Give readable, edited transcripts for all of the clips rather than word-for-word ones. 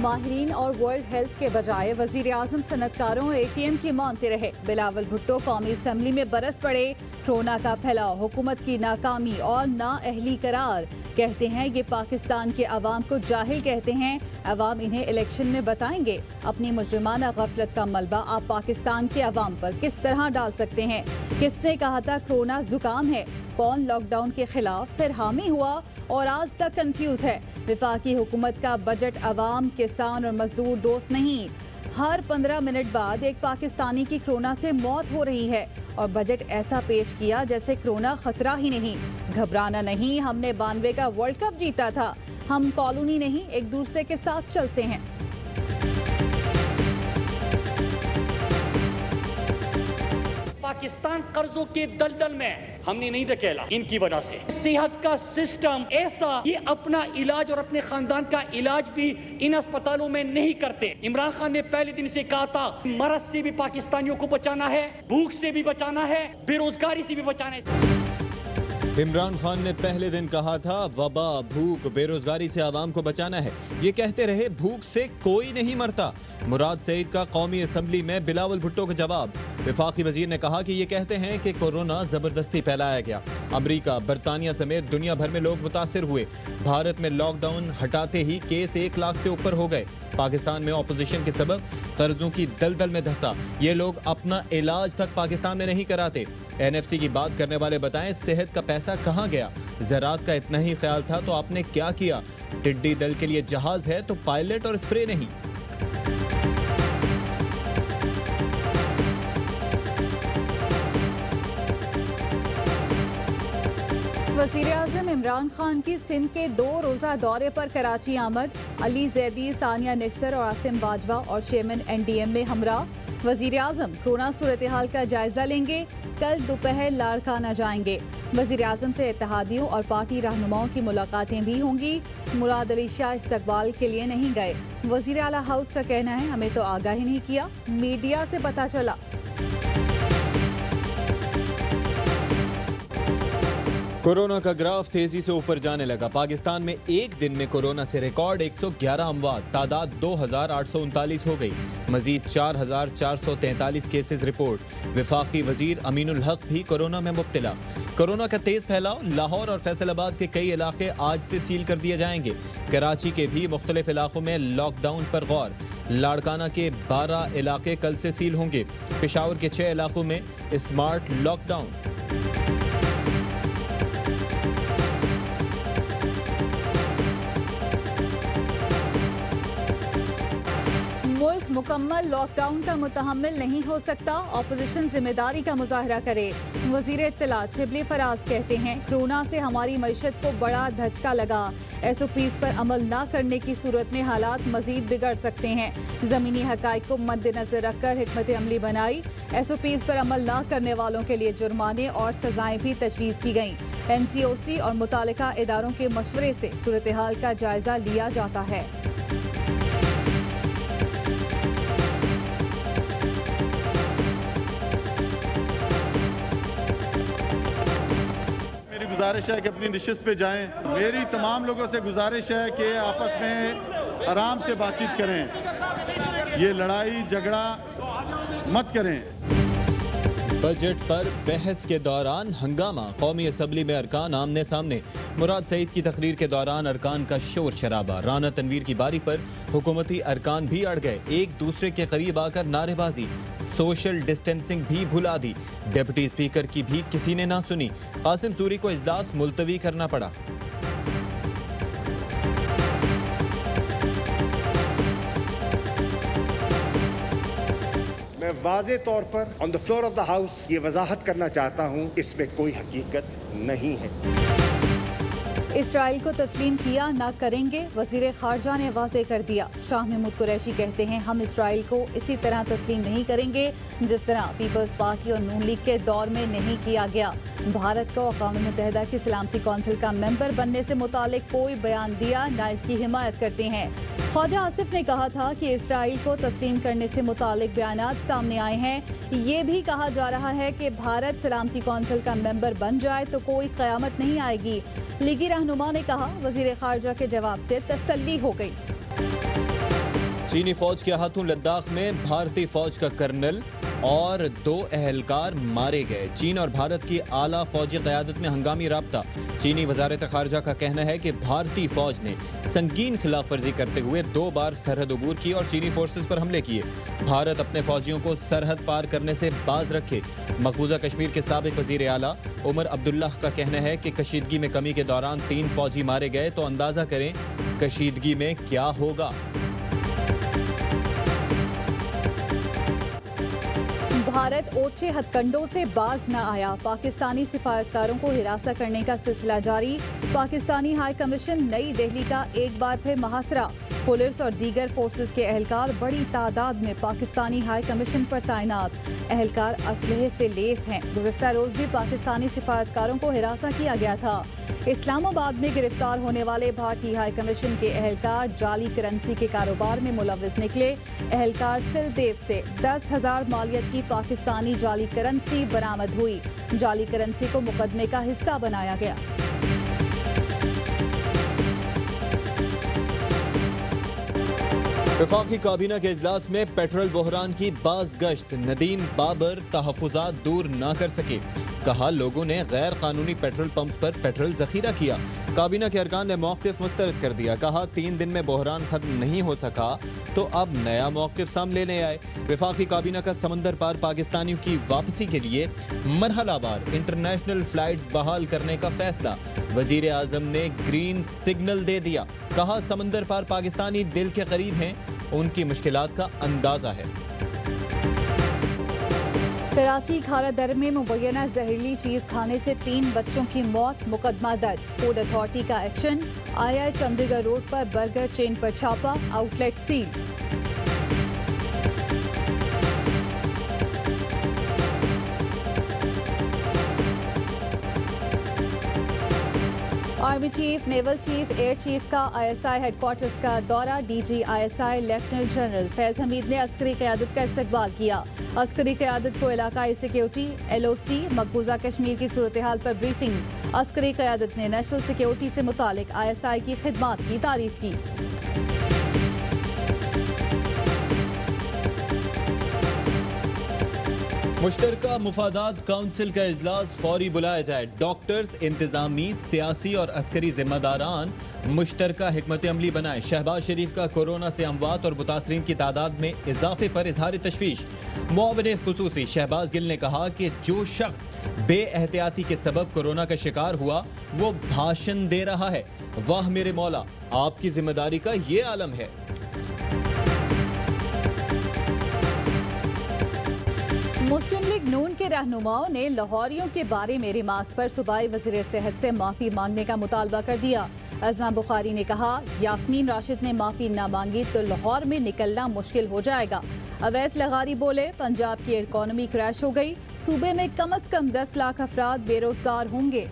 माहिरीन और world health के बजाय वजीर आजम सनतकारों और ATM की मानते रहे। बिलावल भुट्टो कौमी असम्बली में बरस पड़े। कोरोना का फैलाव हुकूमत की नाकामी और नाअहली करार। कहते हैं ये पाकिस्तान के अवाम को जाहिल कहते हैं। अवाम इन्हें इलेक्शन में बताएंगे। अपनी मुजरिमाना गफलत का मलबा आप पाकिस्तान के अवाम पर किस तरह डाल सकते हैं? किसने कहा था कोरोना जुकाम है? कौन लॉकडाउन के खिलाफ फिर हामी हुआ और आज तक कंफ्यूज है? विफाकी हुकूमत का बजट अवाम, किसान और मजदूर दोस्त नहीं। हर 15 मिनट बाद एक पाकिस्तानी की कोरोना से मौत हो रही है और बजट ऐसा पेश किया जैसे कोरोना खतरा ही नहीं। घबराना नहीं, हमने 92 का वर्ल्ड कप जीता था। हम कॉलोनी नहीं, एक दूसरे के साथ चलते हैं। पाकिस्तान कर्जों के दलदल में हमने नहीं धकेला इनकी वजह से। सेहत का सिस्टम ऐसा, ये अपना इलाज और अपने खानदान का इलाज भी इन अस्पतालों में नहीं करते। इमरान खान ने पहले दिन से कहा था मरज से भी पाकिस्तानियों को बचाना है, भूख से भी बचाना है, बेरोजगारी से भी बचाना है। इमरान खान ने पहले दिन कहा था वबा, भूख, बेरोजगारी से आवाम को बचाना है। ये कहते रहे भूख से कोई नहीं मरता। मुराद सईद का कौमी असम्बली में बिलावल भुट्टो का जवाब। विफाकी वजीर ने कहा कि ये कहते हैं कि कोरोना जबरदस्ती फैलाया गया। अमरीका, बरतानिया समेत दुनिया भर में लोग मुतासिर हुए। भारत में लॉकडाउन हटाते ही केस 1 लाख से ऊपर हो गए। पाकिस्तान में ऑपोजिशन के सबब कर्जों की दलदल में धंसा। ये लोग अपना इलाज तक पाकिस्तान में नहीं कराते। NFC की बात करने वाले बताएं सेहत का पैसा कहां गया? ज़राअत का इतना ही ख्याल था तो आपने क्या किया? टिड्डी दल के लिए जहाज है तो पायलट और स्प्रे नहीं। वज़ीर आज़म इमरान खान की सिंध के 2 रोज़ा दौरे पर कराची आमद। अली जैदी, सानिया निश्तर और आसिम बाजवा और चेयरमैन NDM में हमरा। वज़ीर आज़म कोरोना सूरत हाल का जायजा लेंगे। कल दोपहर लाड़काना जाएंगे। वज़ीर आज़म से इत्तेहादियों और पार्टी रहनुमाओं की मुलाकातें भी होंगी। मुराद अली शाह इस्तकबाल के लिए नहीं गए। वज़ीर आला हाउस का कहना है हमें तो आगाह ही नहीं किया, मीडिया से पता चला। कोरोना का ग्राफ तेजी से ऊपर जाने लगा। पाकिस्तान में एक दिन में कोरोना से रिकॉर्ड 111 अमवात, तादाद 2839 हो गई। मजीद 4443 केसेस रिपोर्ट। विफाकी वजीर अमीनुल हक भी कोरोना में मुब्तला। कोरोना का तेज फैलाव, लाहौर और फैसलाबाद के कई इलाके आज से सील कर दिए जाएंगे। कराची के भी मुख्तलिफ इलाकों में लॉकडाउन पर गौर। लाड़काना के 12 इलाके कल से सील होंगे। पेशावर के 6 इलाकों में स्मार्ट लॉकडाउन। मुकम्मल लॉकडाउन का मुतहम्मिल नहीं हो सकता, ऑपोजिशन जिम्मेदारी का मुजाहरा करे। वजीर इत्तलात शिबली फराज कहते हैं कोरोना से हमारी मईशत को बड़ा धचका लगा। SOPs पर अमल न करने की सूरत में हालात मजीद बिगड़ सकते हैं। ज़मीनी हकाइक को मद्देनजर रखकर हिकमत अमली बनाई। SOPs पर अमल न करने वालों के लिए जुर्माने और सजाएं भी तजवीज़ की गईं। NCOC और मुतालिका इदारों के मशवरे से सूरत हाल का जायजा लिया जाता है। गुजारिश है कि अपनी नशिस्त पे जाएं। मेरी तमाम लोगों से गुजारिश है कि आपस में आराम से बातचीत करें, ये लड़ाई झगड़ा मत करें। बजट पर बहस के दौरान हंगामा। कौमी असम्बली में अरकान आमने सामने। मुराद सईद की तकरीर के दौरान अरकान का शोर शराबा। राना तनवीर की बारी पर हुकूमती अरकान भी अड़ गए। एक दूसरे के करीब आकर नारेबाजी। सोशल डिस्टेंसिंग भी भुला दी। डिप्टी स्पीकर की भी किसी ने ना सुनी। कासिम सूरी को इजलास मुलतवी करना पड़ा। मैं वाज़े तौर पर on the floor of the house ये वजाहत करना चाहता हूँ, इसमें कोई हकीकत नहीं है। इसराइल को तस्लीम किया ना करेंगे, वजीर खारजा ने वाज़ेह कर दिया। शाह महमूद कुरैशी कहते हैं हम इसराइल को इसी तरह तस्लीम नहीं करेंगे जिस तरह पीपल्स पार्टी और नून लीग के दौर में नहीं किया गया। भारत को अक़वाम मुत्तहिदा की सलामती कौंसिल का मेंबर बनने से मुतालिक कोई बयान दिया ना इसकी हिमायत करते हैं। ख्वाजा आसिफ ने कहा था कि इसराइल को तस्लीम करने से मुतालिक बयानात सामने आए हैं। ये भी कहा जा रहा है कि भारत सलामती कौंसिल का मेंबर बन जाए तो कोई क़यामत नहीं आएगी। लीगी रहनुमा ने कहा वज़ीर ख़ारजा के जवाब से तसल्ली हो गई। चीनी फौज के हाथों लद्दाख में भारतीय फौज का कर्नल और 2 एहलकार मारे गए। चीन और भारत की आला फौजी क़यादत में हंगामी राब्ता। चीनी वज़ारत ख़ारजा का कहना है कि भारतीय फौज ने संगीन खिलाफ वर्जी करते हुए 2 बार सरहद अबूर की और चीनी फोर्सेस पर हमले किए। भारत अपने फौजियों को सरहद पार करने से बाज रखे। मकबूजा कश्मीर के साबिक वज़ीर आला उमर अब्दुल्लाह का कहना है कि कशीदगी में कमी के दौरान 3 फौजी मारे गए, तो अंदाज़ा करें कशीदगी में क्या होगा। भारत ओछे हथकंडों से बाज न आया। पाकिस्तानी सिफारतकारों को हिरासत करने का सिलसिला जारी। पाकिस्तानी हाई कमीशन नई दिल्ली का एक बार फिर मुहासरा। पुलिस और दीगर फोर्सेस के एहलकार बड़ी तादाद में पाकिस्तानी हाई कमीशन पर तैनात। एहलकार असलहे से लेस हैं। गुज़िश्ता रोज भी पाकिस्तानी सिफारतकारों को हिरासत किया गया था। इस्लामाबाद में गिरफ्तार होने वाले भारतीय हाई कमीशन के एहलकार जाली करेंसी के कारोबार में मुलव्विस निकले। एहलकार सिलदेव से 10,000 मालियत की पाकिस्तानी जाली करेंसी बरामद हुई। जाली करेंसी को मुकदमे का हिस्सा बनाया गया। वफाकी काबीना के इजलास में पेट्रोल बहरान की बाज गश्त। नदीम बाबर तहफ़्फ़ुज़ात दूर ना कर सके। कहा लोगों ने गैर कानूनी पेट्रोल पंप पर पेट्रोल जखीरा किया। काबीना के अरकान ने मौक़िफ़ मुस्तरद कर दिया। कहा 3 दिन में बहरान खत्म नहीं हो सका तो अब नया मौक़िफ़ सामने लेने आए। वफाकी काबीना का समंदर पार पाकिस्तानियों की वापसी के लिए मरहलावार इंटरनेशनल फ़्लाइट्स बहाल करने का फैसला। वज़ीर आज़म ने ग्रीन सिग्नल दे दिया। कहा समंदर पार पाकिस्तानी दिल के करीब हैं, उनकी मुश्किलात का अंदाज़ा है। कराची खारा दर में मुबैना जहरीली चीज खाने से 3 बच्चों की मौत। मुकदमा दर्ज। फूड अथॉरिटी का एक्शन। आई चंडीगढ़ रोड पर बर्गर चेन पर छापा। Outlet seal. Army chief, naval chief, air chief का ISI हेडक्वार्टर्स का दौरा। DG ISI lieutenant general Faiz Hamid ने अस्करी क़यादत का इस्तकबाल किया। अस्करी क़यादत को इलाकाई सिक्योरिटी, LOC, मकबूजा कश्मीर की सूरत हाल पर ब्रीफिंग। अस्करी क़यादत ने नेशनल सिक्योरिटी से मुतालिक ISI की खिदमात की तारीफ की। मुश्तरका मुफादात काउंसिल का इजलास फौरी बुलाया जाए। डॉक्टर्स, इंतजामी, सियासी और अस्करी जिम्मेदारान मुश्तरका हिकमत अमली बनाए। शहबाज शरीफ का कोरोना से अमवात और मुतासरीन की तादाद में इजाफे पर इजहार तशवीश। मुआविन खुसूसी शहबाज गिल ने कहा कि जो शख्स बेएहतियाती के सबब कोरोना का शिकार हुआ वो भाषण दे रहा है। वाह मेरे मौला, आपकी जिम्मेदारी का ये आलम है। मुस्लिम लीग नून के रहनुमाओं ने लाहौरियों के बारे में रिमार्क्स पर सूबाई वज़ीर सेहत से माफ़ी मांगने का मुतालबा कर दिया। अज़मा बुखारी ने कहा यास्मीन राशिद ने माफ़ी ना मांगी तो लाहौर में निकलना मुश्किल हो जाएगा। अवैस लगारी बोले पंजाब की इकॉनमी क्रैश हो गई। सूबे में कम से कम 10 लाख अफराद बेरोजगार होंगे।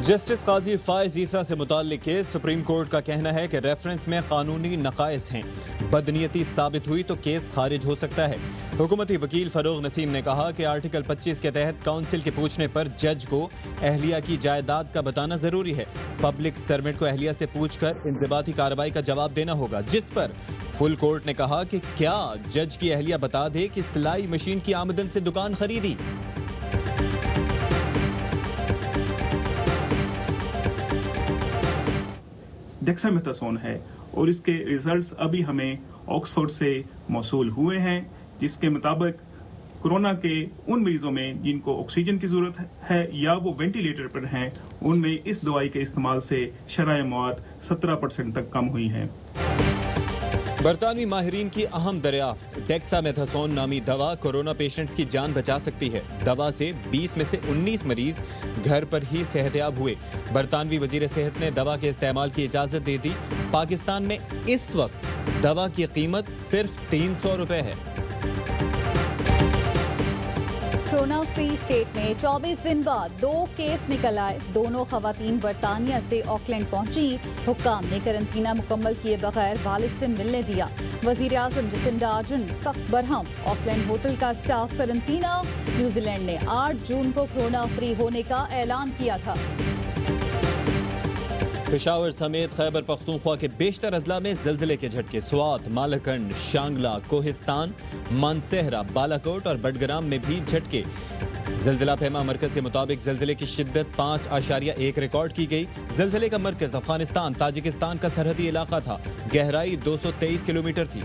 जस्टिस काजी फायज ईसा से मुताल्लिक केस। सुप्रीम कोर्ट का कहना है कि रेफरेंस में कानूनी नकाइस हैं। बदनीयती साबित हुई तो केस खारिज हो सकता है। हुकूमती वकील फरोग नसीम ने कहा कि आर्टिकल 25 के तहत काउंसिल के पूछने पर जज को अहलिया की जायदाद का बताना जरूरी है। पब्लिक सर्वेंट को अहलिया से पूछकर इंज़िबाती कार्रवाई का जवाब देना होगा, जिस पर फुल कोर्ट ने कहा कि क्या जज की अहलिया बता दे कि सिलाई मशीन की आमदन से दुकान खरीदी। डेक्सामेथासोन है और इसके रिजल्ट्स अभी हमें ऑक्सफोर्ड से मौसूल हुए हैं, जिसके मुताबिक कोरोना के उन मरीजों में जिनको ऑक्सीजन की जरूरत है या वो वेंटिलेटर पर हैं, उनमें इस दवाई के इस्तेमाल से शरह मौत 17% तक कम हुई है। बरतानवी माहिरीन की अहम दरियाफ्त। डेक्सामेथासोन नामी दवा कोरोना पेशेंट्स की जान बचा सकती है। दवा से 20 में से 19 मरीज घर पर ही सेहतयाब हुए। बरतानवी वजीर सेहत ने दवा के इस्तेमाल की इजाजत दे दी। पाकिस्तान में इस वक्त दवा की कीमत सिर्फ 300 रुपए है। कोरोना फ्री स्टेट में 24 दिन बाद 2 केस निकल आए। दोनों खवातीन बरतानिया से ऑकलैंड पहुंची। हुक्काम ने करंतना मुकम्मल किए बगैर वालिद से मिलने दिया। वजीर आजम जसिंडा आर्डर्न सख्त बरहम। ऑकलैंड होटल का स्टाफ करंतना। न्यूजीलैंड ने 8 जून को कोरोना फ्री होने का ऐलान किया था। पेशावर समेत खैबर पख्तूनख्वा के बेशतर अजला में ज़िलज़िले के झटके। स्वात, मालकंड, शांगला, कोहिस्तान, मानसेहरा, बालाकोट और बडग्राम में भी झटके। ज़िलज़िला फहमा मरकज़ के मुताबिक ज़िलज़िले की शिद्दत 5.1 रिकॉर्ड की गई। ज़िलज़िले का मरकज़ अफगानिस्तान ताजिकिस्तान का सरहदी इलाका था। गहराई 223 किलोमीटर थी।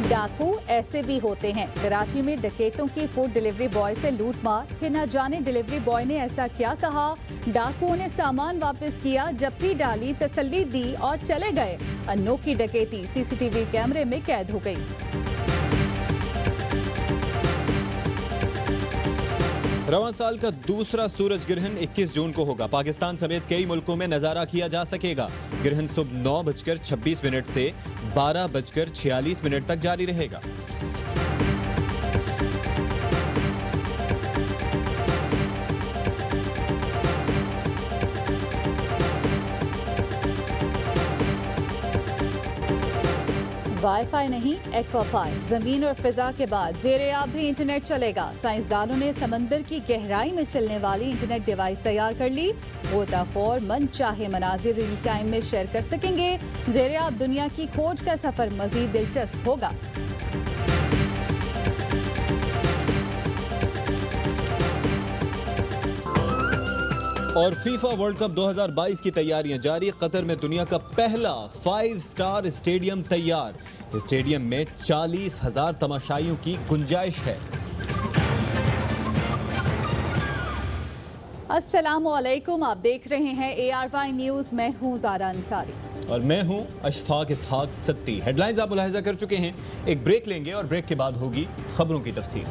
डाकू ऐसे भी होते हैं। कराची में डकैतों की फूड डिलीवरी बॉय से लूटमार। फिर न जाने डिलीवरी बॉय ने ऐसा क्या कहा, डाकुओं ने सामान वापस किया, जप्ती डाली, तसल्ली दी और चले गए। अनोखी डकैती सीसीटीवी कैमरे में कैद हो गई। रवां साल का दूसरा सूरज ग्रहण 21 जून को होगा। पाकिस्तान समेत कई मुल्कों में नजारा किया जा सकेगा। ग्रहण सुबह 9:26 से 12:46 तक जारी रहेगा। वाईफाई नहीं, एक्वाफाई। जमीन और फिजा के बाद ज़ेरे आब भी इंटरनेट चलेगा। साइंसदानों ने समंदर की गहराई में चलने वाली इंटरनेट डिवाइस तैयार कर ली। गोताखोर मन चाहे मनाजिर रियल टाइम में शेयर कर सकेंगे। ज़ेरे आब दुनिया की खोज का सफर मजीद दिलचस्प होगा। और फीफा वर्ल्ड कप 2022 की तैयारियां जारी। कतर में दुनिया का पहला 5 स्टार स्टेडियम तैयार। स्टेडियम में 40,000 तमाशाइयों की गुंजाइश है। अस्सलामुअलैकुम, आप देख रहे हैं ARY न्यूज। मैं हूं ज़ारा अंसारी और मैं हूं अशफाक इसहाक सत्ती। हेडलाइंस आप मुलाहिजा कर चुके हैं। एक ब्रेक लेंगे और ब्रेक के बाद होगी खबरों की तफसील।